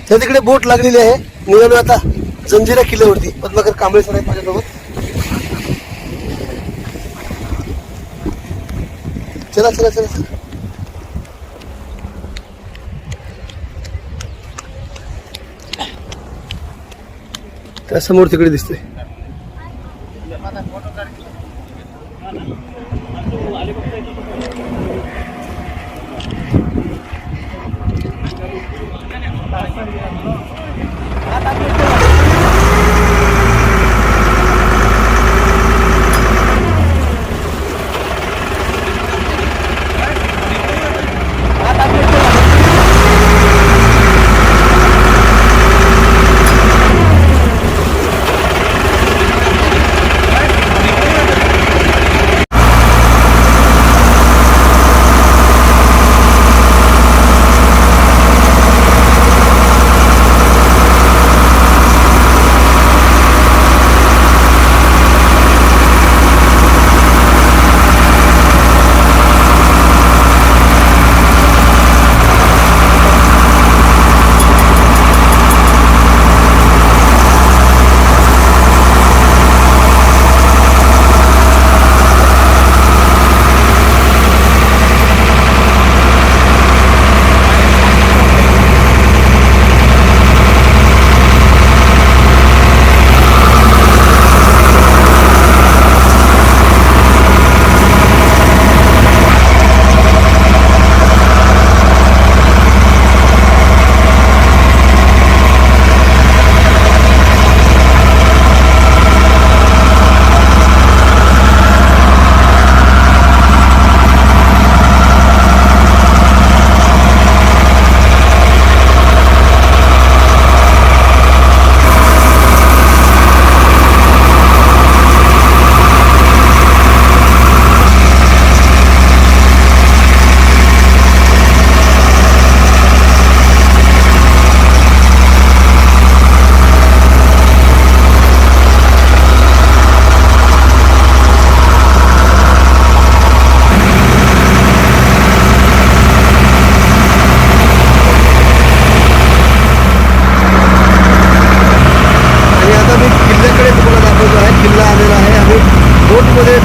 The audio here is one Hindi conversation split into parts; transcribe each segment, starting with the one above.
त्या तिकडे बोट लागलेली आहे. निघालो आता जंजिरा किल्ल्यावरती. पद्माकर कांबळे सर आहेत माझ्यासोबत. चला चला चला चला. त्या समोर तिकडे दिसते.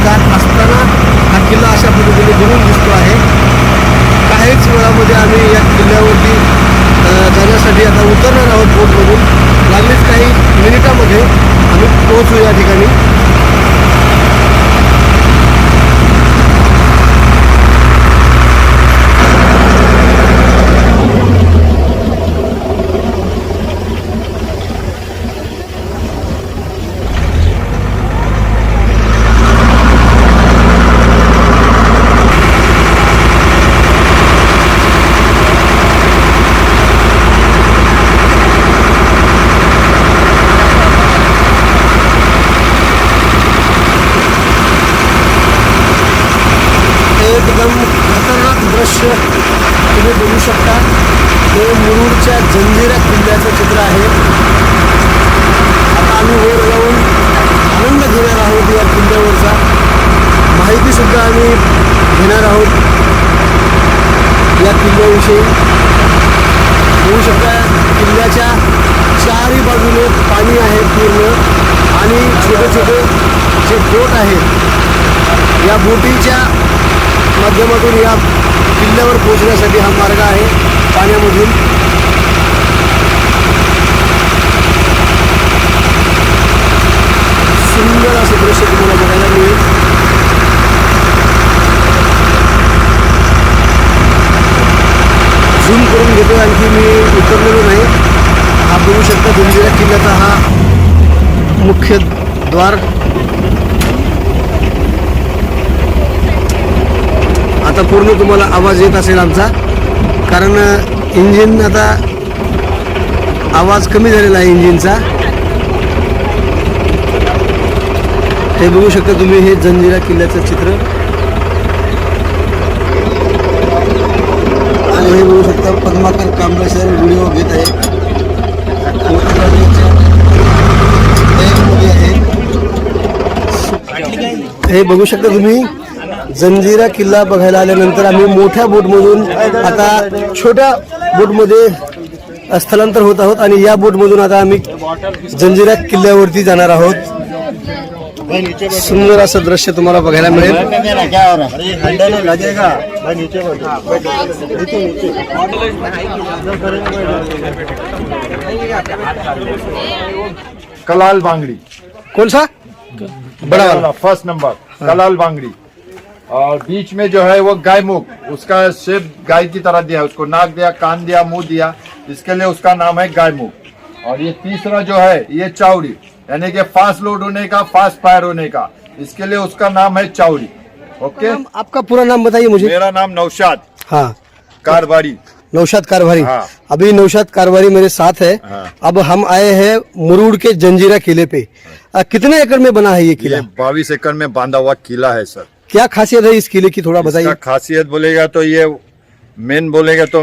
जात असताना हा किल्ला अशा पद्धतीने दुरून दिसतो आहे. काहीच वेळामध्ये आम्ही या किल्ल्यावरती जाण्यासाठी आता उतरणार आहोत बोटमधून. लागलीच काही मिनिटामध्ये आम्ही पोहोचू या ठिकाणी. एकदम खतरनाक दृश्य तुम्ही बघू शकता. हे मुरुडच्या जंजिरा किल्ल्याचं चित्र आहे. आता आम्ही वर जाऊन आनंद घेणार आहोत या किल्ल्यावरचा. माहितीसुद्धा आम्ही घेणार आहोत या किल्ल्याविषयी. बघू शकता किल्ल्याच्या चारही बाजूने पाणी आहे पूर्ण, आणि छोटे छोटे जे बोट आहेत या बोटीच्या माध्यमातून या किल्ल्यावर पोहोचण्यासाठी हा मार्ग आहे पाण्यामधून. सुंदर असं दृश्य तुम्हाला बघायला मिळेल. झूम करून घेतो, आणखी मी उतरलेलो नाही. हा बघू शकता जंजिरा किल्ल्याचा हा मुख्य द्वार. आता पूर्ण तुम्हाला आवाज येत असेल आमचा, कारण इंजिन आता आवाज कमी झालेला आहे इंजिनचा. हे बघू शकता तुम्ही, हे जंजिरा किल्ल्याचं चित्र. आणि हे बघू शकता पद्माकर कांबळे सर व्हिडिओ घेत आहेत. हे बघू शकता तुम्ही, जंजिरा किल्ला बघायला आल्यानंतर आम्ही मोठ्या बोटमधून आता छोट्या बोटमध्ये स्थलांतर होत आहोत आणि या बोटमधून आता आम्ही जंजिरा किल्ल्यावरती जाणार आहोत. सुंदर असं दृश्य तुम्हाला बघायला मिळेल. कलाल बांगड़ी कौन सा बड़ा वाला? फर्स्ट नंबर कलाल बांगड़ी. और बीच में जो है वो गाय मुख, उसका शेप गाय की तरह दिया, उसको नाक दिया, कान दिया, मुंह दिया, इसके लिए उसका नाम है गाय मुख. और ये तीसरा जो है ये चावड़ी, यानी कि फास्ट लोड होने का, फास्ट फायर होने का, इसके लिए उसका नाम है चावड़ी. ओके. आपका पूरा नाम बताइए मुझे. मेरा नाम नौशाद हाँ कारवारी. नौशाद कारभारी. हाँ. अभी नौशाद कारभारी मेरे साथ है. हाँ. अब हम आए हैं मुरुड़ के जंजीरा किले पे. कितने एकड़ में बना है ये किला? ये 22 एकड़ में बांधा हुआ किला है सर. क्या खासियत है इस किले की, थोड़ा बताइए. इसका खासियत बोलेगा तो ये मेन बोलेगा तो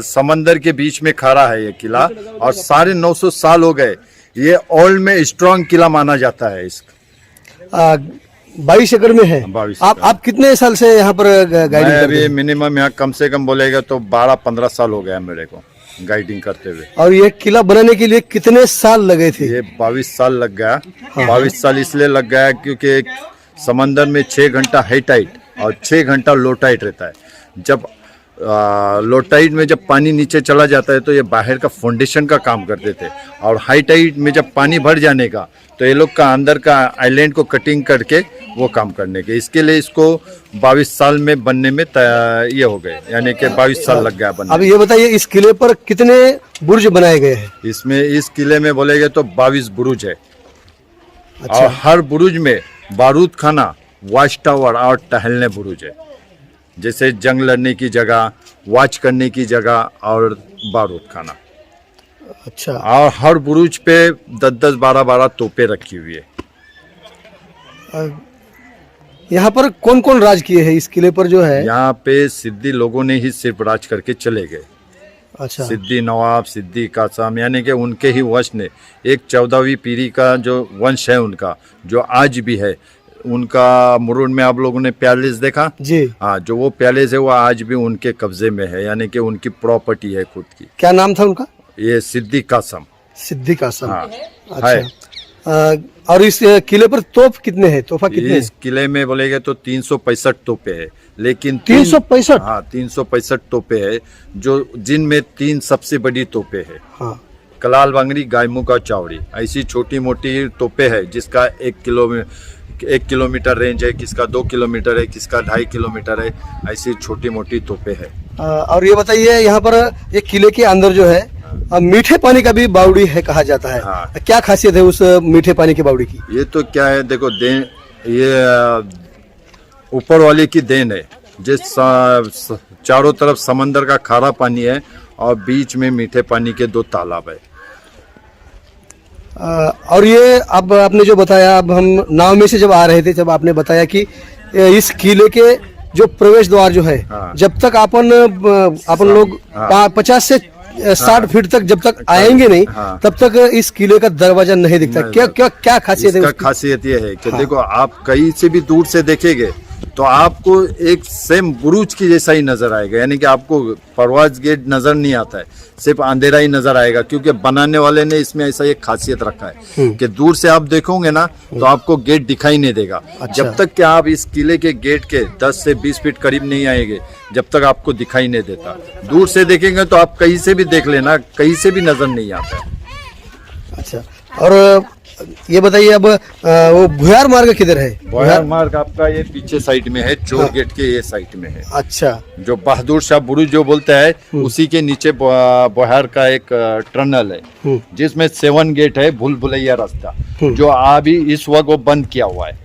समंदर के बीच में खड़ा है ये किला, और 950 साल हो गए. ये ओल्ड में स्ट्रॉन्ग किला माना जाता है. इस 22 एकड़ में है. 22 आप कितने साल से यहाँ पर गाइडिंग मैं करते अभी हैं? मिनिमम यहाँ कम से कम बोलेगा तो 12-15 साल हो गया मेरे को गाइडिंग करते हुए. और ये किला बनाने के लिए कितने साल लगे थे? ये 22 साल लग गया. 22 साल इसलिए लग गया क्योंकि समंदर में 6 घंटा हाई टाइड और 6 घंटा लो टाइड रहता है. जब लो टाइड में जब पानी नीचे चला जाता है तो ये बाहर का फाउंडेशन का काम करते थे, और हाई टाइड में जब पानी भर जाने का तो ये लोग का अंदर का आइलैंड को कटिंग करके वो काम करने के. इसके लिए इसको 22 साल में बनने में ये हो गए, यानी कि 22 साल लग गया बनने. अब ये बताइए इस किले पर कितने बुर्ज बनाए गए हैं? इसमें इस किले में बोलेगे तो 22 बुरुज है. अच्छा. और हर बुरुज में बारूद खाना, वॉच टावर और टहलने बुरुज है. जैसे जंग लड़ने की जगह, वॉच करने की जगह और बारूद खाना. अच्छा. और हर बुरुज पे 10-10, 12-12 तोपे रखी हुई है. यहाँ पर कौन कौन राज किए हैं इस किले पर जो है? यहाँ पे सिद्दी लोगों ने ही सिर्फ राज करके चले गए. अच्छा. सिद्दी नवाब, सिद्दी कासम, यानी कि उनके ही वंश ने, एक 14वीं पीढ़ी का जो वंश है उनका, जो आज भी है. उनका मुरुड़ में आप लोगों ने पैलेस देखा जी. हाँ, जो वो पैलेस है वो आज भी उनके कब्जे में है, यानी कि उनकी प्रॉपर्टी है खुद की. क्या नाम था उनका? ये सिद्दी कासम. सिद्दी कासम. हाँ. अच्छा. और इस किले पर तोप कितने हैं? तोहफा कितने इस किले में बोलेगा तो 365 तोपे है, लेकिन 365? हाँ, 365 तोपे है, जो जिनमें 3 सबसे बड़ी तोपे है. हाँ. कलाल बांगड़ी, गायमुख और चावड़ी, ऐसी छोटी मोटी तोपे है जिसका 1 किलोमीटर रेंज है, किसका 2 किलोमीटर है, किसका 2.5 किलोमीटर है. ऐसी छोटी मोटी तोपे है. और ये बताइए यहाँ पर ये किले के अंदर जो है मीठे पानी का भी बावड़ी है कहा जाता है. हाँ. क्या खासियत है उस मीठे पानी की बावड़ी की? ये तो क्या है, देखो देन, ये ऊपर वाले की देन है. जिस चारों तरफ समंदर का खारा पानी है और बीच में मीठे पानी के 2 तालाब है. और ये अब आपने जो बताया, अब हम नाव में से जब आ रहे थे, जब आपने बताया कि इस किले के जो प्रवेश द्वार जो है, हाँ. जब तक अपन लोग हाँ. 50 से 60 फीट तक जब तक आएंगे नहीं, हाँ. तब तक इस किले का दरवाजा नहीं दिखता. क्या खासियत है इसका? उसकी? खासियत ये है कि हाँ. देखो, आप कहीं से भी दूर से देखेंगे तो आपको एक सेम बुरुज की जैसा ही नजर आएगा, यानी कि आपको परवाज गेट नजर नहीं आता है, सिर्फ अंधेरा ही नजर आएगा. क्योंकि बनाने वाले ने इसमें ऐसा एक खासियत रखा है कि दूर से आप देखोगे ना तो आपको गेट दिखाई नहीं देगा. अच्छा. जब तक कि आप इस किले के गेट के 10 से 20 फीट करीब नहीं आएंगे, जब तक आपको दिखाई नहीं देता. दूर से देखेंगे तो आप कहीं से भी देख लेना, कहीं से भी नजर नहीं आता है. अच्छा. और ये बताइए अब वो भुयार मार्ग किधर है? बोयार मार्ग आपका ये पीछे साइड में है, चोर गेट के ये साइड में है. अच्छा. जो बहादुर शाह बुरुज जो बोलता है, उसी के नीचे बोहार का एक टनल है जिसमें 7 गेट है, भूल भुलैया रास्ता, जो अभी इस वक्त वो बंद किया हुआ है.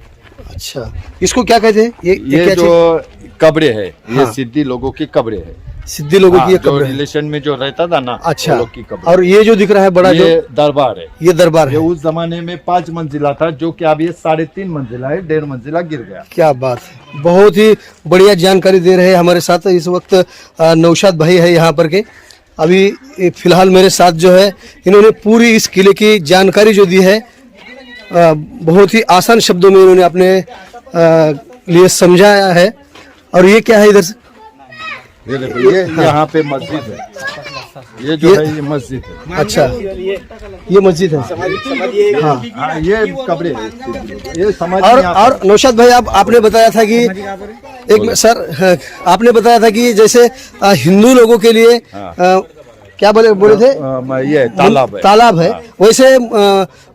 अच्छा. इसको क्या कहते हैं? ये ये जो कब्रें है, ये हाँ. सिद्धी लोगों की कब्रें है. सिद्धी लोगों की ये जो कब्र है. रिलेशन में जो रहता था ना, अच्छा. वो लोग की कब्र. और ये जो दिख रहा है बड़ा, ये जो दरबार है, ये दरबार ये है. उस जमाने में 5 मंजिला था, जो कि अब ये 3.5 मंजिला है, 1.5 मंजिला गिर गया. क्या बात है. बहुत ही बढ़िया जानकारी दे रहे हैं हमारे साथ इस वक्त नौशाद भाई है यहाँ पर के. अभी फिलहाल मेरे साथ जो है, इन्होंने पूरी इस किले की जानकारी जो दी है बहुत ही आसान शब्दों में इन्होंने अपने लिए समझाया है. और ये क्या है इधर से? ये देखो, ये यहाँ पे मस्जिद है. ये जो है ये मस्जिद है। अच्छा, ये मस्जिद है। हाँ। हाँ, ये कब्र है, ये समाधि और यहाँ पर- और नौशाद भाई, आप आपने बताया था कि एक सर, आपने बताया था कि जैसे हिंदू लोगों के लिए क्या बोले थे, ये तालाब है। तालाब है, वैसे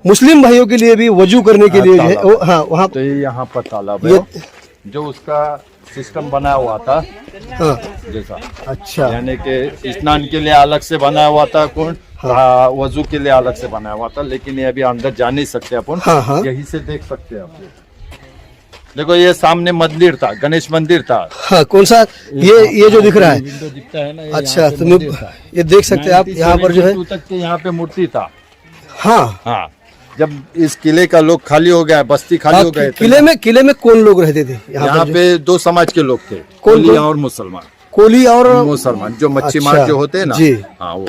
मुस्लिम भाइयों के लिए भी वजू करने के लिए जो है तालाब। हाँ वहाँ तो ये यहाँ पर तालाब है, जो उसका सिस्टम बना हुआ था हाँ। जैसा, अच्छा, यानी कि स्नान के लिए अलग से बना हुआ था कुंड, वजू के लिए अलग से बनाया हुआ था, लेकिन ये अभी अंदर जा नहीं सकते अपन। हाँ। यहीं से देख सकते हैं आप। देखो ये सामने मंदिर था, गणेश मंदिर था। हाँ, कौन सा? ये जो दिख रहा है। विंडो दिखता है ना, ये अच्छा, यहाँ पे तो मंदिर था। ये देख सकते हैं आप यहाँ पर जो है। 1972 तक के यहाँ पे मूर्ति था। हाँ हाँ, जब इस किले का लोग खाली हो गया, बस्ती खाली हो गए, किले में कौन लोग रहते थे यहाँ पर? पे दो समाज के लोग थे, कौन? कोली और मुसलमान। कोली और मुसलमान जो मच्छी मार अच्छा, जो होते हैं ना, जी। हाँ वो।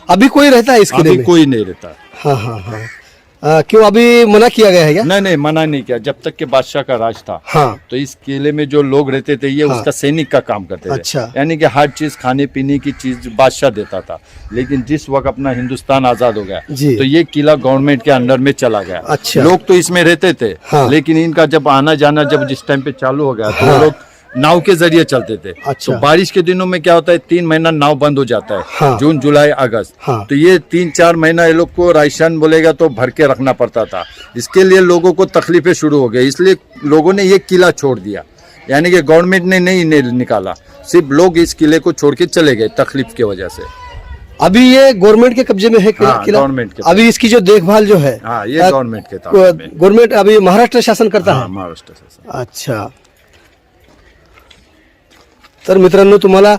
अभी कोई रहता है इस किले अभी में? कोई नहीं रहता। हाँ। क्यों, अभी मना किया गया है क्या? नहीं, मना नहीं किया। जब तक के बादशाह का राज था, हाँ। तो इस किले में जो लोग रहते थे, ये उसका सैनिक का काम करते थे। अच्छा। यानी कि हर चीज, खाने पीने की चीज बादशाह देता था। लेकिन जिस वक्त अपना हिंदुस्तान आजाद हो गया, जी। तो ये किला गवर्नमेंट के अंडर में चला गया। अच्छा। लोग तो इसमें रहते थे, हाँ। लेकिन इनका जब आना जाना जब जिस टाइम पे चालू हो गया, तो हाँ। लोग नाव के जरिए चलते थे। अच्छा। तो बारिश के दिनों में क्या होता है, 3 महीना नाव बंद हो जाता है। हाँ। जून, जुलाई, अगस्त। हाँ। तो ये 3-4 महीना ये लोग को राशन बोलेगा तो भर के रखना पड़ता था। इसके लिए लोगों को तकलीफें शुरू हो गई, इसलिए लोगों ने ये किला छोड़ दिया। यानी कि गवर्नमेंट ने नहीं निकाला, सिर्फ लोग इस किले को छोड़ के चले गए तकलीफ की वजह से। अभी ये गवर्नमेंट के कब्जे में है किला? हाँ, गवर्नमेंट के। अभी इसकी जो देखभाल जो है, हाँ, ये गवर्नमेंट के ताबे में। गवर्नमेंट अभी महाराष्ट्र शासन करता हाँ, है। महाराष्ट्र शासन। अच्छा, तर मित्रांनो, तुम्हाला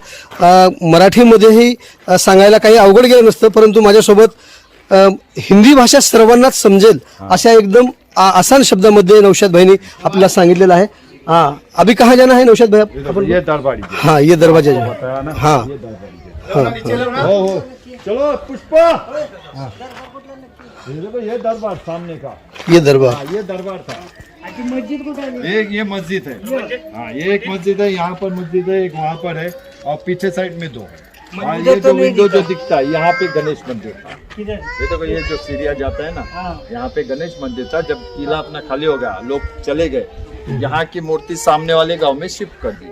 मराठीमध्येही सांगायला काही अवघड गेलं नसतं, परंतु माझ्यासोबत हिंदी भाषा सर्वांनाच समजेल अशा एकदम आसान शब्दामध्ये नौशाद भाईनी आपल्याला सांगितलेलं आहे। हाँ, अभी कहाँ जाना है नौशाद भाई? ये दरबारी गेट। हाँ, ये दरवाजा जो है। बताया ना, हाँ। ये दरबारी गेट। हो, चलो पुष्पा। हाँ। ये देखो, ये दरबार सामने का, ये दरबार। हाँ, ये दरबार था। एक ये मस्जिद है। हाँ, ये एक मस्जिद है, यहाँ पर मस्जिद है, एक वहाँ पर है, और पीछे साइड में 2 है। और ये जो विंडो जो दिखता है, यहाँ पे गणेश मंदिर था। ये देखो, ये जो सीढ़ियाँ जाता है ना, यहाँ पे गणेश मंदिर था। जब किला अपना खाली हो गया, लोग चले गए, यहाँ की मूर्ति सामने वाले गांव में शिफ्ट कर दी।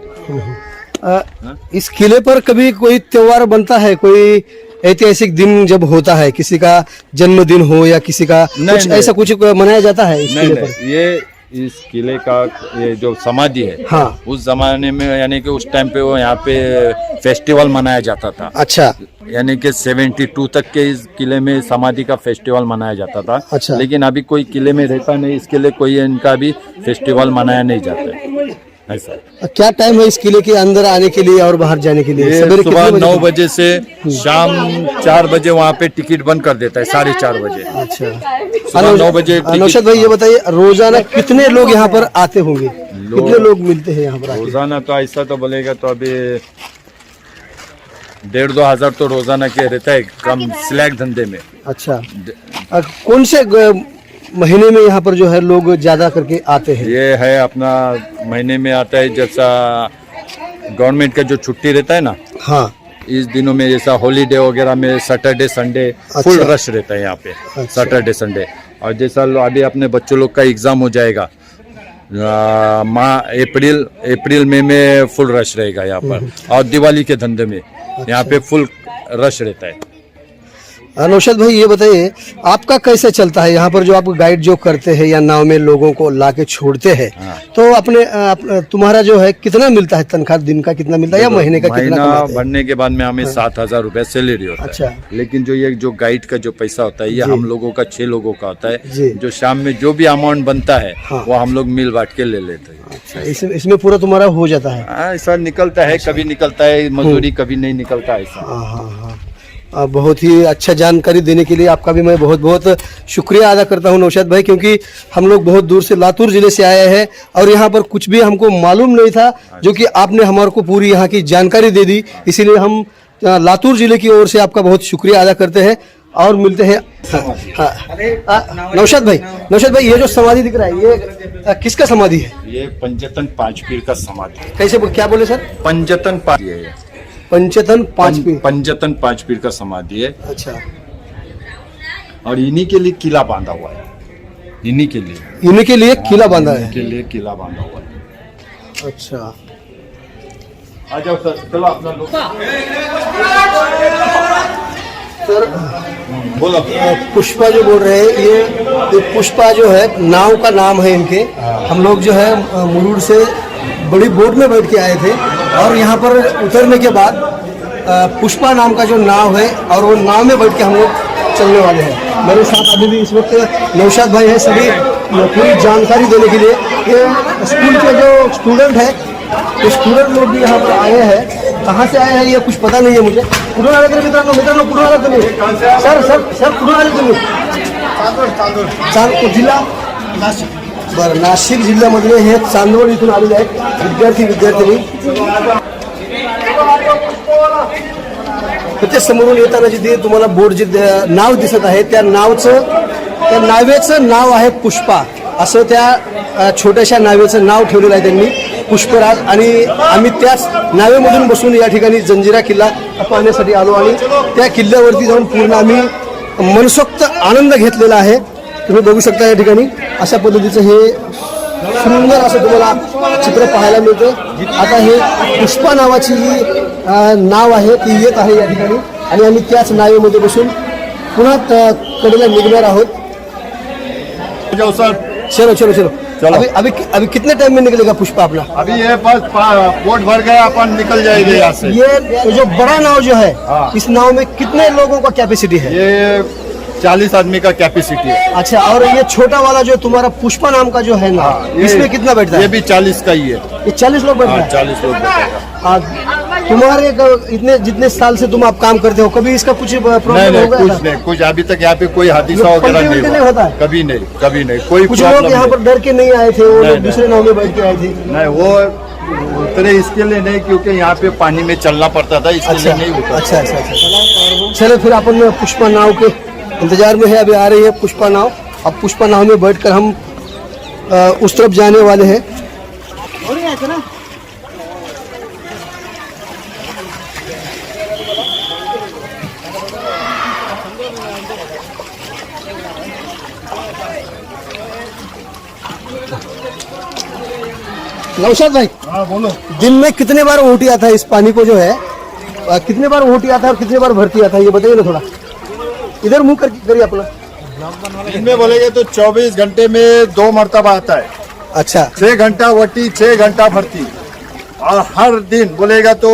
इस किले पर कभी कोई त्योहार बनता है, कोई ऐतिहासिक दिन जब होता है, किसी का जन्मदिन हो या किसी का कुछ नहीं। ऐसा कुछ मनाया जाता है इस किले पर? ये इस किले का ये जो समाधि है, हाँ। उस जमाने में यानी कि उस टाइम पे वो यहाँ पे फेस्टिवल मनाया जाता था। अच्छा। यानी कि 72 तक के इस किले में समाधि का फेस्टिवल मनाया जाता था। अच्छा। लेकिन अभी कोई किले में रहता नहीं, इसके लिए कोई इनका भी फेस्टिवल मनाया नहीं जाता है ऐसा। क्या टाइम है इस किले के अंदर आने के लिए और बाहर जाने के लिए? ये सवेरे सुबह कितने 9 बजे से शाम 4 बजे वहाँ पे टिकट बंद कर देता है, 4:30 बजे। अच्छा, सुबह 9 बजे नौशाद भाई ये बताइए, रोजाना कितने लोग यहाँ पर आते होंगे? कितने लोग मिलते हैं यहाँ पर आके? रोजाना तो ऐसा तो बोलेगा तो अभी 1,500-2 हजार तो रोजाना के रहता है, कम स्लैग धंधे में। अच्छा, कौन से महीने में यहाँ पर जो है लोग ज्यादा करके आते हैं? ये है अपना महीने में आता है, जैसा गवर्नमेंट का जो छुट्टी रहता है ना, हाँ। इस दिनों में जैसा हॉलीडे वगैरह में सैटरडे संडे फुल रश रहता है यहाँ पे। सैटरडे संडे, और जैसा अभी अपने बच्चों लोग का एग्जाम हो जाएगा अप्रैल मई में फुल रश रहेगा यहाँ पर। और दिवाली के धंधे में यहाँ पे फुल रश रहता है। नौशाद भाई ये बताइए, आपका कैसे चलता है यहाँ पर? जो आप गाइड जो करते हैं या नाव में लोगों को लाके छोड़ते हैं, तो अपने तुम्हारा जो है कितना मिलता है तनख्वाह? दिन का कितना मिलता है या महीने का कितना महीना कमाते हैं? बनने के बाद में हमें 7,000 रुपए सैलरी होता है। अच्छा। लेकिन जो ये जो गाइड का जो पैसा होता है, ये हम लोगों का 6 लोगों का होता जी। है। जो शाम में जो भी अमाउंट बनता है, हाँ। वो हम लोग मिल बांट के ले लेते हैं। अच्छा, इसमें पूरा तुम्हारा हो जाता है? ऐसा निकलता है, कभी निकलता है मजदूरी, कभी नहीं निकलता ऐसा। हाँ। बहुत ही अच्छा जानकारी देने के लिए आपका भी मैं बहुत बहुत शुक्रिया अदा करता हूं नौशाद भाई, क्योंकि हम लोग बहुत दूर से लातूर जिले से आए हैं और यहाँ पर कुछ भी हमको मालूम नहीं था, जो कि आपने हमारे को पूरी यहाँ की जानकारी दे दी। इसीलिए हम लातूर जिले की ओर से आपका बहुत शुक्रिया अदा करते हैं और मिलते हैं। नौशाद भाई ये जो समाधि दिख रहा है, ये किसका समाधि है? ये पंजतन 5 पीर का समाधि है। कैसे, क्या बोले सर? पंजतन 5 है। पंचतन पांच पीर। पंचतन 5 पीर का समाधि है अच्छा, और इन्हीं के लिए किला बांधा हुआ है। इन्हीं के लिए किला बांधा है। के लिए किला बांधा हुआ है। अच्छा, आ जाओ सर, चलो अपना लोग सर बोलो। पुष्पा जो बोल रहे हैं, ये पुष्पा जो है नाव का नाम है इनके। हम लोग जो है मुरुड से बड़ी बोट में बैठ के आए थे और यहाँ पर उतरने के बाद पुष्पा नाम का जो नाव है और वो नाव में बैठ के हम लोग चलने वाले हैं। मेरे साथ अभी भी इस वक्त नौशाद भाई है, सभी पूरी जानकारी देने के लिए। ये स्कूल के जो स्टूडेंट है, ये स्टूडेंट लोग भी यहाँ पर आए हैं। कहाँ से आए हैं ये कुछ पता नहीं है मुझे। कुठून आले तुम्ही मित्रांनो कुठून आला तुम्ही? सर कुठून आले तुम्ही? चांदवड जिल्हा नाशिक। बरं, नाशिक जिल्ह्यामधले हे चांदवड इथून आलेले आहेत विद्यार्थी। ते समोरून येताना जिथे तुम्हाला बोर्ड जे नाव दिसत आहे त्या नावेचं नाव आहे पुष्पा, असं त्या छोट्याशा नावेचं नाव ठेवलेलं आहे त्यांनी, पुष्पराज। आणि आम्ही त्याच नावेमधून बसून या ठिकाणी जंजिरा किल्ला पाहण्यासाठी आलो आणि त्या किल्ल्यावरती जाऊन पूर्ण आम्ही मनसोक्त आनंद घेतलेला आहे। तुम्ही बघू शकता या ठिकाणी अशा पद्धतीचं हे सुंदर असं तुम्हाला चित्र पाहायला मिळतं। आता हे पुष्पा नावाची ही नाव आहे ती येत आहे या ठिकाणी आणि आम्ही त्याच नावेमध्ये बसून पुन्हा कडेला निघणार आहोत। जाओ सर, चलो। अभी कितने टाइम में निकलेगा पुष्पा अपना? अभी ये बस बोट भर गया, अपन निकल जाएंगे यहाँ से। ये जो बड़ा नाव जो है, इस नाव में कितने लोगों का कैपेसिटी है? ये 40 आदमी का कैपेसिटी है। अच्छा, और ये छोटा वाला जो तुम्हारा पुष्पा नाम का जो है ना, इसमें कितना बैठता है? ये भी 40 का ही है। ये 40 लोग बैठते हैं। 40 लोग बैठेगा। तुम्हारे इतने जितने साल से तुम आप काम करते हो, कभी इसका कुछ प्रॉब्लम नहीं, होगा? कुछ नहीं, कुछ अभी तक यहाँ पे कोई हादसा वगैरह पलटी नहीं नहीं होता है? कभी नहीं कोई कुछ लोग प्रॉब्लम यहाँ नहीं। पर डर के नहीं आए थे, वो नहीं, लोग दूसरे नाव में बैठ के आए थे। नहीं, वो उतरे इसके लिए नहीं, क्योंकि यहाँ पे पानी में चलना पड़ता था, इसके लिए नहीं उतरा। अच्छा। चलो फिर अपन पुष्पा नाव के इंतजार में है। अभी आ रही है पुष्पा नाव। अब पुष्पा नाव में बैठकर हम उस तरफ जाने वाले हैं। नौशाद भाई, हाँ बोलो। दिन में कितने बार ओटी आता है इस पानी को जो है, कितने बार ओटी आता है और कितने बार भरती आता है, ये बताइए ना थोड़ा। इधर मुंह करिए अपना। दिन में बोलेंगे तो 24 घंटे में 2 मरतबा आता है। अच्छा, 6 घंटा वटी, 6 घंटा भरती, और हर दिन बोलेगा तो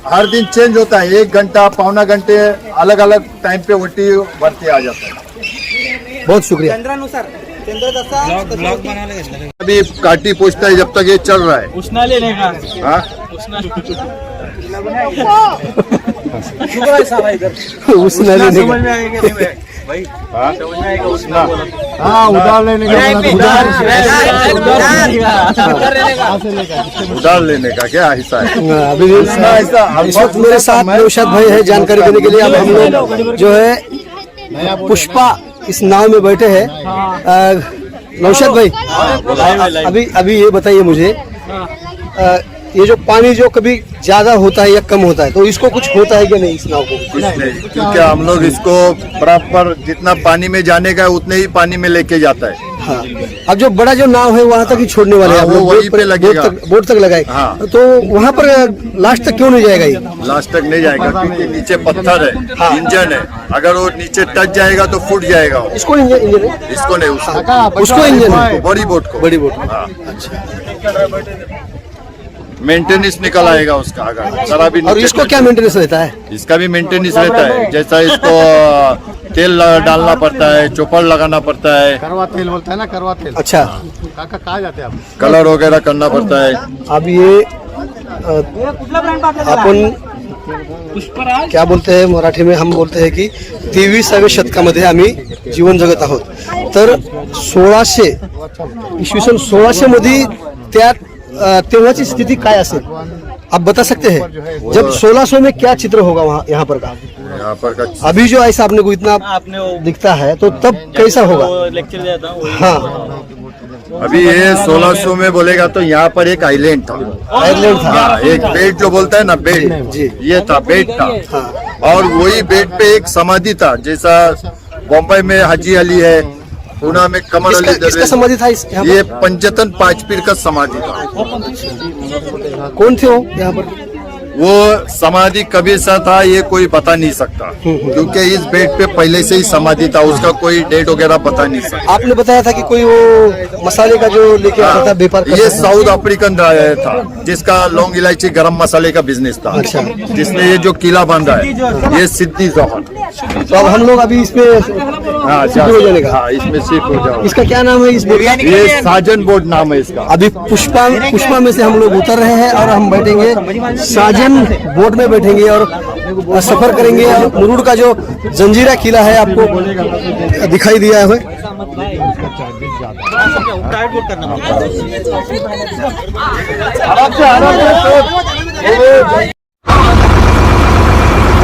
हर दिन चेंज होता है। 1 घंटा, पौना घंटे अलग अलग टाइम पे वटी भरती आ जाता है। बहुत शुक्रिया। अभी काटी पूछता है जब तक ये चल रहा है। उष्णा लेने का। हाँ, उसने लेने का। समझ में आएगा नहीं भाई? हाँ? समझ में आएगा उष्णा बोला तो। हाँ, उधार लेने का। उधार लेने का क्या हिस्सा है? अभी इस वक्त मेरे साथ नौशाद भाई है जानकारी देने के लिए। अब हम लोग जो है पुष्पा इस नाव में बैठे हैं। नौशाद भाई, अभी ये बताइए मुझे, ये जो पानी जो कभी ज्यादा होता है या कम होता है, तो इसको कुछ होता है कि नहीं इस नाव को? कुछ नहीं, क्योंकि हम लोग इसको प्रॉपर जितना पानी में जाने का है उतने ही पानी में लेके जाता है। हाँ, अब जो बड़ा जो नाव है वहाँ तक ही छोड़ने वाले हैं हाँ, आप लोग, वो वहीं पे लगेगा। बोट तक लगाए। हाँ। तो वहाँ पर लास्ट तक क्यों नहीं जाएगा ये? लास्ट तक नहीं जाएगा, क्योंकि नीचे पत्थर है, इंजन है। अगर वो नीचे टच जाएगा तो फूट जाएगा वो। इसको इंजन है? इसको नहीं, उसको इंजन है? बड़ी बोट को। बड़ी बोट। हाँ, मेंटेनेंस निकल आएगा उसका अगर जरा भी और नीचे इसको टच क्या मेंटेनेंस रहता है? इसका भी मेंटेनेंस रहता है। जैसा इसको तेल डालना पड़ता है, चोपर लगाना पड़ता है, करवा तेल बोलता है ना, करवा तेल। अच्छा, काका कहाँ जाते हैं आप? कलर वगैरह करना पड़ता है। अब ये आपण पुष्पराज क्या बोलते हैं मराठी में, हम बोलते हैं की 23व्या शतकामध्ये आम्ही जीवन जगत आहोत। तर 1600 इसवी सन 1600 मध्ये त्या तेव्हाची स्थिती काय असेल आप बता सकते हैं? जब 1600 में क्या चित्र होगा वहाँ यहाँ पर का? यहाँ पर का अभी जो ऐसा आपने को इतना आपने वो दिखता है तो तब कैसा होगा? लेक्चर दिया था वही। हाँ, अभी ये 1600 में बोलेगा तो यहाँ पर एक आइलैंड था। आइलैंड था। हाँ, एक बेड जो बोलता है ना, बेड, जी। ये था, बेड था। और वही बेड पे एक समाधि था, जैसा बम्बई में हाजी अली है, पुणे में कमर अली इसका दरवेश। समाधि था यहाँ ये पर? पंचतन पांच पीर का समाधि था। कौन थे वो यहाँ पर? वो समाधि कभी सा था ये कोई बता नहीं सकता, क्योंकि इस बेड पे पहले से ही समाधि था, उसका कोई डेट वगैरह बता नहीं सकता। आपने बताया था कि कोई वो मसाले का जो लेके आता था व्यापार करता ये था। साउथ अफ्रीकन था, जिसका लौंग इलायची गरम मसाले का बिजनेस था। अच्छा। जिसने ये जो किला बांधा है, ये सिद्दी जौहर। तो अब हम लोग अभी इसमें हाँ, शिफ्ट हो जाने का। हाँ, इसमें शिफ्ट हो जाओ। इसका क्या नाम है इस बोट का? ये साजन बोर्ड नाम है इसका। अभी पुष्पा में से हम लोग उतर रहे हैं और हम बैठेंगे साजन बोट में बैठेंगे और सफर करेंगे। और मुरुड का जो जंजीरा किला है आपको दिखाई दिया है।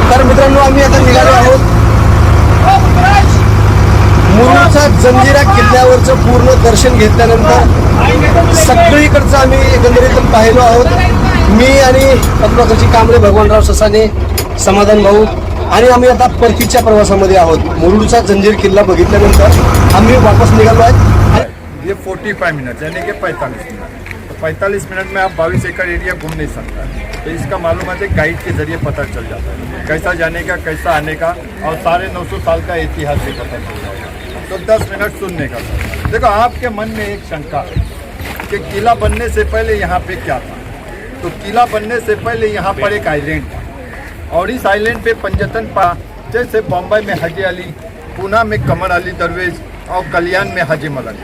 तर मित्रांनो, आम्ही आता निघालो आहोत मुरुडच्या जंजिरा किल्ल्यावरचं पूर्ण दर्शन घेतल्यानंतर सगळीकडचं आम्ही एकंदरीत पाहिलो आहोत। मी आणि पद्माकरची कांबळे, भगवानराव ससाने, समाधान भाऊ आणि आम्ही आता परतीच्या प्रवासामध्ये आहोत। मुरुडचा जंजीर किल्ला बघितल्यानंतर आम्ही वापस निघालो आहे। ये 45 मिनट यानी कि 45 मिनट, तो 45 मिनट में आप 22 एकड़ एरिया घूम नहीं सकता। तो इसका मालूमात है गाइड के जरिए पता चल जाता है कैसा जाने का, कैसा आने का, और 950 साल का इतिहास भी पता चल जाएगा। तो 10 मिनट सुनने का। देखो, आपके मन में एक शंका है कि किला बनने से पहले यहाँ पे क्या था। तो किला बनने से पहले यहाँ पर एक आइलैंड था, और इस आइलैंड पे पंचतन जैसे बम्बई में हाजी अली, पुणे में कमर अली दरवेश और कल्याण में हाजी मलक,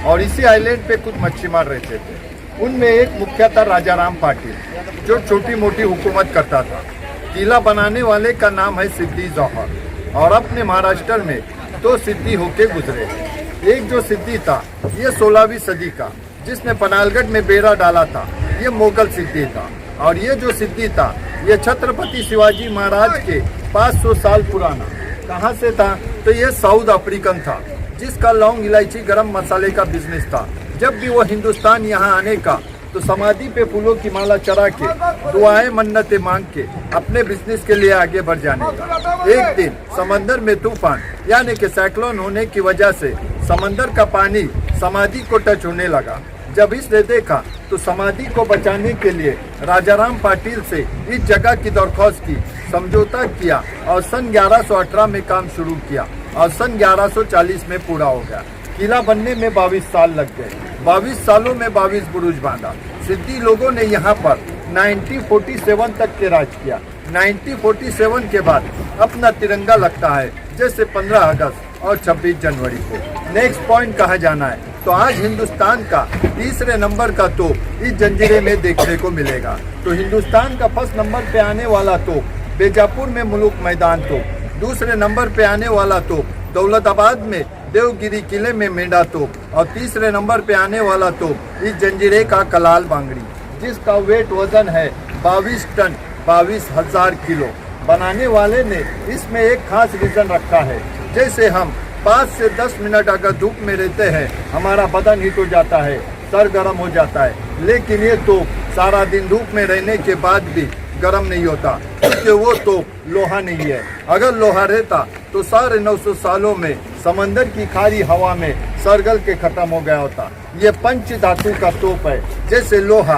और इसी आइलैंड पे कुछ मच्छीमार रहते थे। उनमें एक मुखिया था राजा राम पाटिल, जो छोटी मोटी हुकूमत करता था। किला बनाने वाले का नाम है सिद्दी जौहर, और अपने महाराष्ट्र में 2 सिद्दी होके गुजरे। एक जो सिद्दी था ये 16वीं सदी का, जिसने पनालगढ़ में बेड़ा डाला था, ये मुगल सिद्दी था। और ये जो सिद्दी था ये छत्रपति शिवाजी महाराज के 500 साल पुराना। कहाँ से था? तो ये साउथ अफ्रीकन था, जिसका लौंग इलायची गरम मसाले का बिजनेस था। जब भी वो हिंदुस्तान यहाँ आने का तो समाधि पे फूलों की माला चढ़ा के, दुआएं मन्नतें मांग के अपने बिजनेस के लिए आगे बढ़ जाने का। एक दिन समंदर में तूफान यानी कि साइक्लोन होने की वजह से समंदर का पानी समाधि को टच होने लगा। जब इसने देखा तो समाधि को बचाने के लिए राजा राम पाटिल से इस जगह की दरख्वास्त की, समझौता किया और सन 1118 में काम शुरू किया और सन 1140 में पूरा हो गया। किला बनने में 22 साल लग गए। 22 सालों में 22 बुरुज बांधा। सिद्दी लोगों ने यहाँ पर 1947 तक के राज किया। 1947 के बाद अपना तिरंगा लगता है, जैसे 15 अगस्त और 26 जनवरी को। नेक्स्ट पॉइंट कहा जाना है तो आज हिंदुस्तान का तीसरे नंबर का तोप इस जंजीरे में देखने को मिलेगा। तो हिंदुस्तान का फर्स्ट नंबर पे आने वाला तोप बीजापुर में मुलुक मैदान तोप, दूसरे नंबर पे आने वाला तोप दौलताबाद में देवगिरी किले में मेंढा तोप, और तीसरे नंबर पे आने वाला तोप इस जंजीरे का कलाल बांगड़ी, जिसका वेट वजन है 22 टन 22,000 किलो। बनाने वाले ने इसमें एक खास रीजन रखा है, जैसे हम 5 से 10 मिनट अगर धूप में रहते हैं हमारा बदन हीट हो जाता है, सर गर्म हो जाता है, लेकिन ये तोप सारा दिन धूप में रहने के बाद भी गर्म नहीं होता, क्योंकि वो तोप लोहा नहीं है। अगर लोहा रहता तो 950 सालों में समंदर की खारी हवा में सरगल के खत्म हो गया होता। ये पंच धातु का तोप है, जैसे लोहा,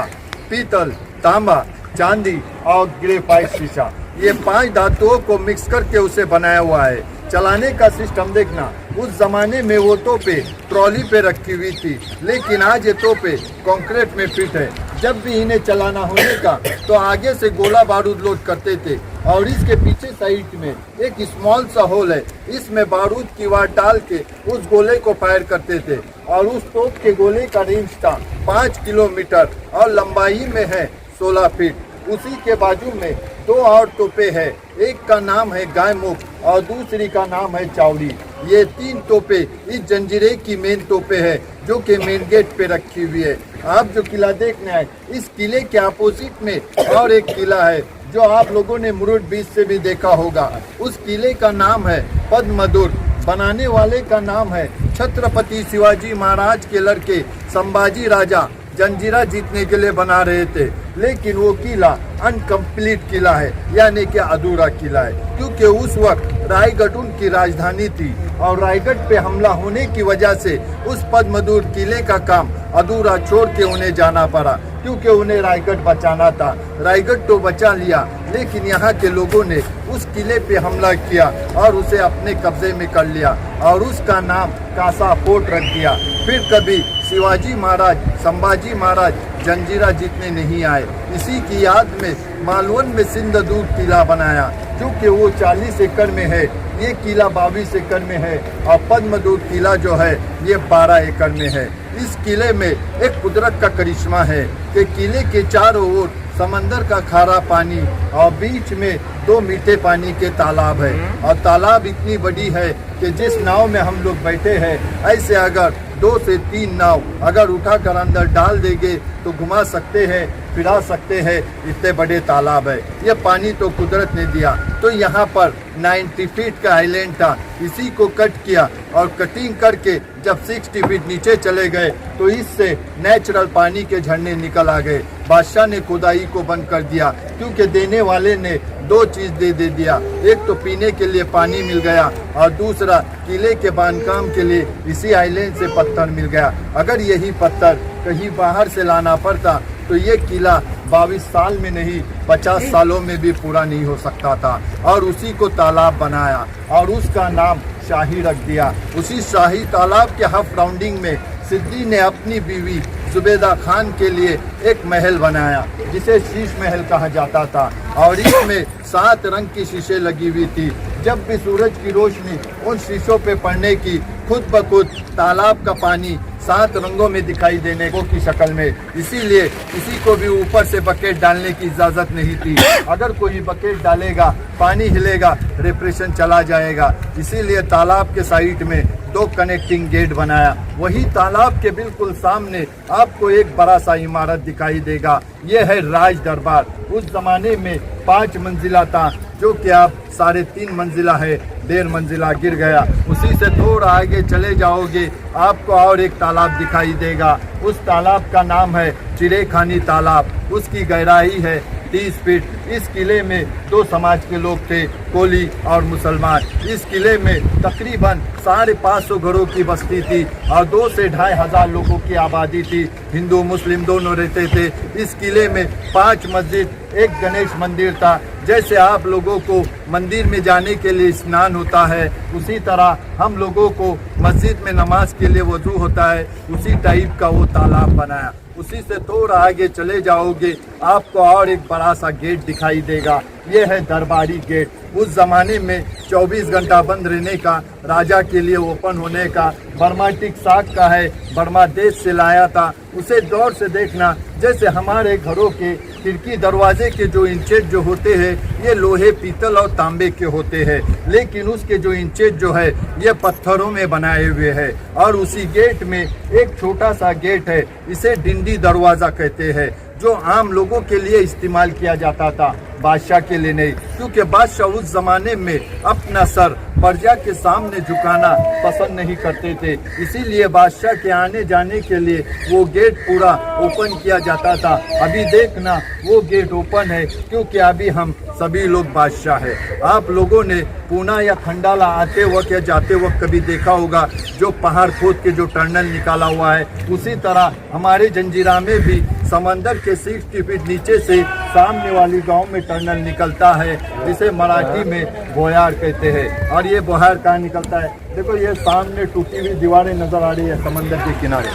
पीतल, तांबा, चांदी और ग्रेफाइट शीशा। ये 5 धातुओं को मिक्स करके उसे बनाया हुआ है। चलाने का सिस्टम देखना, उस जमाने में वो तोपे ट्रॉली पे रखी हुई थी, लेकिन आज ये तोपे कंक्रीट में फिट है। जब भी इन्हें चलाना होने का तो आगे से गोला बारूद लोड करते थे, और इसके पीछे साइड में एक स्मॉल सा होल है, इसमें बारूद की वार डाल के उस गोले को फायर करते थे। और उस तोप के गोले का रेंज था 5 किलोमीटर और लंबाई में है 16 फीट। उसी के बाजू में 2 और तोपे हैं, एक का नाम है गाय मुख और दूसरी का नाम है चावड़ी। ये 3 तोपे इस जंजीरे की मेन तोपे हैं, जो कि मेन गेट पे रखी हुई है। आप जो किला देखने आए, इस किले के अपोजिट में और एक किला है, जो आप लोगों ने मुरुड बीच से भी देखा होगा। उस किले का नाम है पद्मदुर्ग, बनाने वाले का नाम है छत्रपति शिवाजी महाराज के लड़के संभाजी राजा जंजीरा जीतने के लिए बना रहे थे, लेकिन वो किला अनकम्प्लीट किला है, यानी कि अधूरा किला है, क्योंकि उस वक्त रायगढ़ उनकी राजधानी थी और रायगढ़ पे हमला होने की वजह से उस पद्मदूर किले का काम अधूरा छोड़ के उन्हें जाना पड़ा, क्योंकि उन्हें रायगढ़ बचाना था। रायगढ़ तो बचा लिया, लेकिन यहाँ के लोगों ने उस किले पे हमला किया और उसे अपने कब्जे में कर लिया और उसका नाम कासा फोर्ट रख दिया। फिर कभी शिवाजी महाराज संभाजी महाराज जंजीरा जीतने नहीं आए। इसी की याद में मालवन में सिंधदूर किला बनाया, क्योंकि वो 40 एकड़ में है, ये किला 22 एकड़ में है और पद्मदूर किला जो है ये 12 एकड़ में है। इस किले में एक कुदरत का करिश्मा है कि किले के चारों ओर समंदर का खारा पानी और बीच में 2 मीठे पानी के तालाब है, और तालाब इतनी बड़ी है कि जिस नाव में हम लोग बैठे हैं, ऐसे अगर 2 से 3 नाव अगर उठाकर अंदर डाल देंगे तो घुमा सकते हैं, फिरा सकते हैं, इतने बड़े तालाब है। ये पानी तो कुदरत ने दिया। तो यहाँ पर 90 फीट का आइलैंड था, इसी को कट किया और कटिंग करके जब 60 फीट नीचे चले गए तो इससे नेचुरल पानी के झरने निकल आ गए। बादशाह ने खुदाई को बंद कर दिया, क्योंकि देने वाले ने 2 चीज़ दे दिया, एक तो पीने के लिए पानी मिल गया और दूसरा किले के बांधकाम के लिए इसी आइलैंड से पत्थर मिल गया। अगर यही पत्थर कहीं बाहर से लाना पड़ता तो ये किला 22 साल में नहीं 50 सालों में भी पूरा नहीं हो सकता था, और उसी को तालाब बनाया और उसका नाम शाही रख दिया। उसी शाही तालाब के हाफ राउंडिंग में सिद्दी ने अपनी बीवी जुबेदा खान के लिए एक महल बनाया, जिसे शीश महल कहा जाता था, और इसमें 7 रंग की शीशे लगी हुई थी। जब भी सूरज की रोशनी उन शीशों पे पड़ने की, खुद ब खुद तालाब का पानी 7 रंगों में दिखाई देने को की शक्ल में। इसीलिए किसी को भी ऊपर से बकेट डालने की इजाज़त नहीं थी। अगर कोई बकेट डालेगा, पानी हिलेगा, रिप्रेशन चला जाएगा। इसीलिए तालाब के साइड में 2 कनेक्टिंग गेट बनाया। वही तालाब के बिल्कुल सामने आपको एक बड़ा सा इमारत दिखाई देगा, यह है राज दरबार। उस जमाने में 5 मंजिला था, जो कि अब 3.5 मंजिला है, 1.5 मंजिला गिर गया। उसी से थोड़ा आगे चले जाओगे आपको और एक तालाब दिखाई देगा। उस तालाब का नाम है चिड़ेखानी तालाब। उसकी गहराई है 30 फीट। इस किले में 2 समाज के लोग थे, कोली और मुसलमान। इस किले में तकरीबन 550 घरों की बस्ती थी और 2 से 2,500 लोगों की आबादी थी। हिंदू मुस्लिम दोनों रहते थे। इस किले में 5 मस्जिद, एक गणेश मंदिर था। जैसे आप लोगों को मंदिर में जाने के लिए स्नान होता है, उसी तरह हम लोगों को मस्जिद में नमाज के लिए वजू होता है, उसी टाइप का वो तालाब बनाया। उसी से थोड़ा आगे चले जाओगे आपको और एक बड़ा सा गेट दिखाई देगा, ये है दरबारी गेट। उस जमाने में 24 घंटा बंद रहने का, राजा के लिए ओपन होने का। बर्मा टिक साग का है, बर्मा देश से लाया था। उसे दौर से देखना, जैसे हमारे घरों के खिड़की दरवाजे के जो इंचेज जो होते हैं ये लोहे, पीतल और तांबे के होते हैं, लेकिन उसके जो इंचेज जो है ये पत्थरों में बनाए हुए हैं। और उसी गेट में एक छोटा सा गेट है, इसे डिंडी दरवाज़ा कहते हैं, जो आम लोगों के लिए इस्तेमाल किया जाता था, बादशाह के लिए नहीं, क्योंकि बादशाह उस जमाने में अपना सर प्रजा के सामने झुकाना पसंद नहीं करते थे। इसीलिए बादशाह के आने जाने के लिए वो गेट पूरा ओपन किया जाता था। अभी देखना वो गेट ओपन है, क्योंकि अभी हम सभी लोग बादशाह है। आप लोगों ने पूना या खंडाला आते वक्त या जाते वक्त कभी देखा होगा, जो पहाड़ खोद के जो टनल निकाला हुआ है, उसी तरह हमारे जंजीरा में भी समंदर के 60 फीट नीचे से सामने वाली गांव में टनल निकलता है, जिसे मराठी में बोयार कहते हैं। और ये बोयार कहाँ निकलता है? देखो ये सामने टूटी हुई दीवारें नजर आ रही है समंदर के किनारे,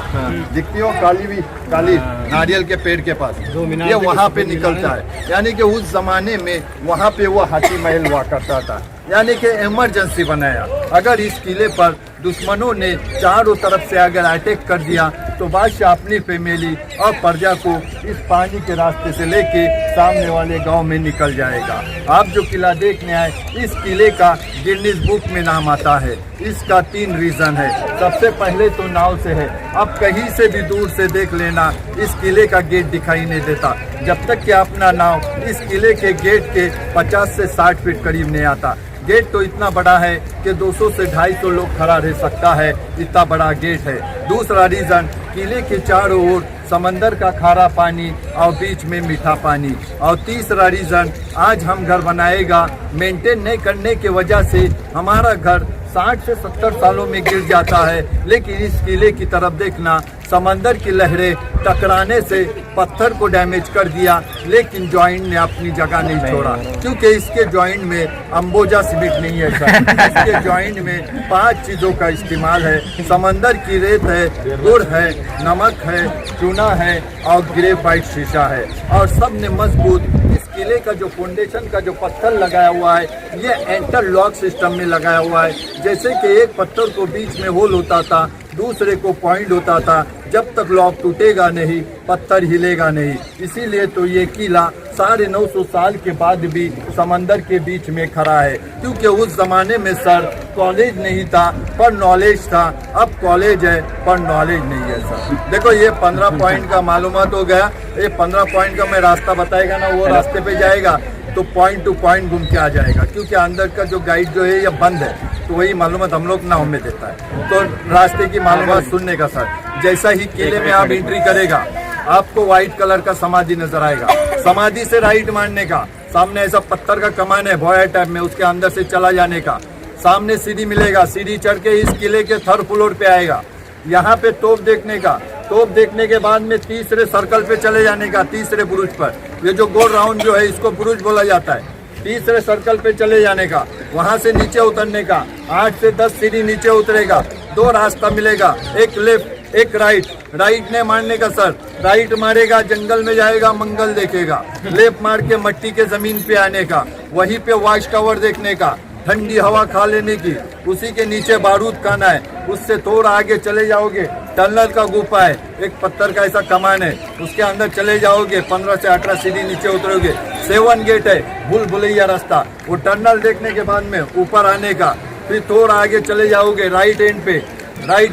दिखती हो काली नारियल के पेड़ के पास, ये वहाँ पे निकलता है। यानी कि उस जमाने में वहाँ पे वो हाथी महल हुआ करता था, यानी कि इमरजेंसी बनाया। अगर इस किले पर दुश्मनों ने चारों तरफ से अगर अटैक कर दिया तो बादशाह अपनी फैमिली और प्रजा को इस पानी के रास्ते से लेके सामने वाले गांव में निकल जाएगा। आप जो किला देखने आए, इस किले का गिनीज बुक में नाम आता है। इसका 3 रीज़न है। सबसे पहले तो नाव से है, अब कहीं से भी दूर से देख लेना इस किले का गेट दिखाई नहीं देता, जब तक कि अपना नाव इस किले के गेट के 50 से 60 फीट करीब नहीं आता। गेट तो इतना बड़ा है कि 200 से 250 लोग खड़ा रह सकता है, इतना बड़ा गेट है। दूसरा रीज़न, किले के चारों ओर समंदर का खारा पानी और बीच में मीठा पानी। और तीसरा रीज़न, आज हम घर बनाएगा मेंटेन नहीं करने की वजह से हमारा घर 60 से 70 सालों में गिर जाता है। लेकिन इस किले की तरफ देखना, समंदर की लहरें टकराने से पत्थर को डैमेज कर दिया, लेकिन जॉइंट ने अपनी जगह नहीं छोड़ा, क्योंकि इसके जॉइंट में अंबोजा सीमेंट नहीं है सर। इसके जॉइंट में 5 चीज़ों का इस्तेमाल है। समंदर की रेत है, गुड़ है, नमक है, चूना है और ग्रेफाइट शीशा है। और सब ने मजबूत, इस किले का जो फाउंडेशन का जो पत्थर लगाया हुआ है, ये इंटरलॉक सिस्टम में लगाया हुआ है। जैसे कि एक पत्थर को बीच में होल होता था, दूसरे को पॉइंट होता था, जब तक लॉक टूटेगा नहीं, पत्थर हिलेगा नहीं। इसीलिए तो ये किला 950 साल के बाद भी समंदर के बीच में खड़ा है, क्योंकि उस जमाने में सर कॉलेज नहीं था पर नॉलेज था, अब कॉलेज है पर नॉलेज नहीं है सर। देखो ये 15 पॉइंट का मालूमात हो गया। ये 15 पॉइंट का मैं रास्ता बताएगा ना, वो रास्ते पे जाएगा तो पॉइंट टू पॉइंट घूम के आ जाएगा, क्योंकि अंदर का जो गाइड जो है ये बंद है, तो वही मालूमात हम लोग नाव में देता है। तो रास्ते की मालूमात सुनने का सर, जैसा ही किले में आप एंट्री करेगा, आपको व्हाइट कलर का समाधि नजर आएगा। समाधि से राइट मारने का, सामने ऐसा पत्थर का कमान है भोया टाइप में, उसके अंदर से चला जाने का। सामने सीढ़ी मिलेगा, सीढ़ी चढ़ के इस किले के 3rd फ्लोर पे आएगा। यहाँ पे तोप देखने का, तोप देखने के बाद में तीसरे सर्कल पे चले जाने का, तीसरे बुरुज पर। ये जो गोल राउंड जो है इसको बुरुज बोला जाता है। तीसरे सर्कल पे चले जाने का, वहां से नीचे उतरने का, 8 से 10 सीढ़ी नीचे उतरेगा। 2 रास्ता मिलेगा, एक लेफ्ट एक राइट। राइट ने मारने का सर, राइट मारेगा जंगल में जाएगा, मंगल देखेगा। लेफ्ट मार के मट्टी के जमीन पे आने का, वहीं पे वॉच टावर देखने का, ठंडी हवा खा लेने की। उसी के नीचे बारूद खाना है, उससे थोड़ा आगे चले जाओगे, टनल का गुफा है, एक पत्थर का ऐसा कमान है, उसके अंदर चले जाओगे, 15 से 18 सीढ़ी नीचे उतरोगे, 7 गेट है, भूल भुलैया रास्ता। वो टनल देखने के बाद में ऊपर आने का, फिर थोड़ा आगे चले जाओगे, राइट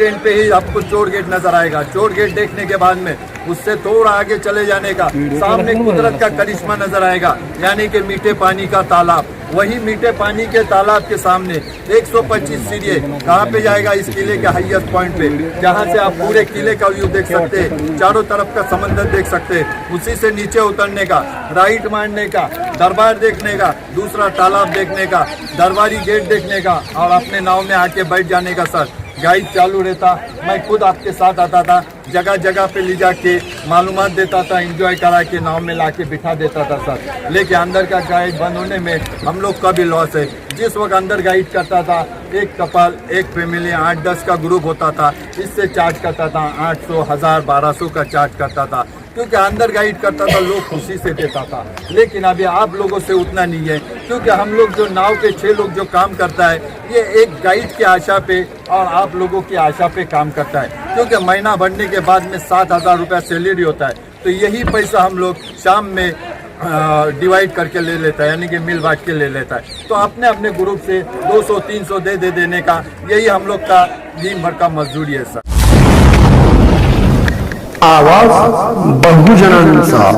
एंड पे ही आपको चोर गेट नजर आएगा। चोर गेट देखने के बाद में उससे थोड़ा आगे चले जाने का, सामने कुदरत का करिश्मा नजर आएगा, यानी कि मीठे पानी का तालाब। वही मीठे पानी के तालाब के सामने 125 सीढ़ी कहाँ पे जाएगा, इस किले के हाईएस्ट पॉइंट पे, जहाँ से आप पूरे किले का व्यू देख सकते हैं, चारों तरफ का समंदर देख सकते हैं। उसी से नीचे उतरने का, राइट मारने का, दरबार देखने का, दूसरा तालाब देखने का, दरबारी गेट देखने का, और अपने नाव में आके बैठ जाने का। सर गाइड चालू रहता, मैं खुद आपके साथ आता था, जगह जगह पे ले जाके मालूमात देता था, एंजॉय करा के नाव में लाके बिठा देता था सर। लेकिन अंदर का गाइड बंद होने में हम लोग का भी लॉस है। जिस वक्त अंदर गाइड करता था, एक कपल, एक फैमिली, 8-10 का ग्रुप होता था, इससे चार्ज करता था 800, 1000, 1200 का चार्ज करता था, क्योंकि अंदर गाइड करता था, लोग खुशी से देता था। लेकिन अभी आप लोगों से उतना नहीं है, क्योंकि हम लोग जो नाव के 6 लोग जो काम करता है, ये एक गाइड की आशा पे और आप लोगों की आशा पे काम करता है, क्योंकि महीना भरने के बाद में 7000 रुपया सैलरी होता है। तो यही पैसा हम लोग शाम में डिवाइड करके ले लेता है, यानी कि मिल बांट के ले लेता है। तो अपने अपने ग्रुप से 200-300 दे देने का, यही हम लोग का दिन भर का मजदूरी है सर। आवाज बहुजनांचा।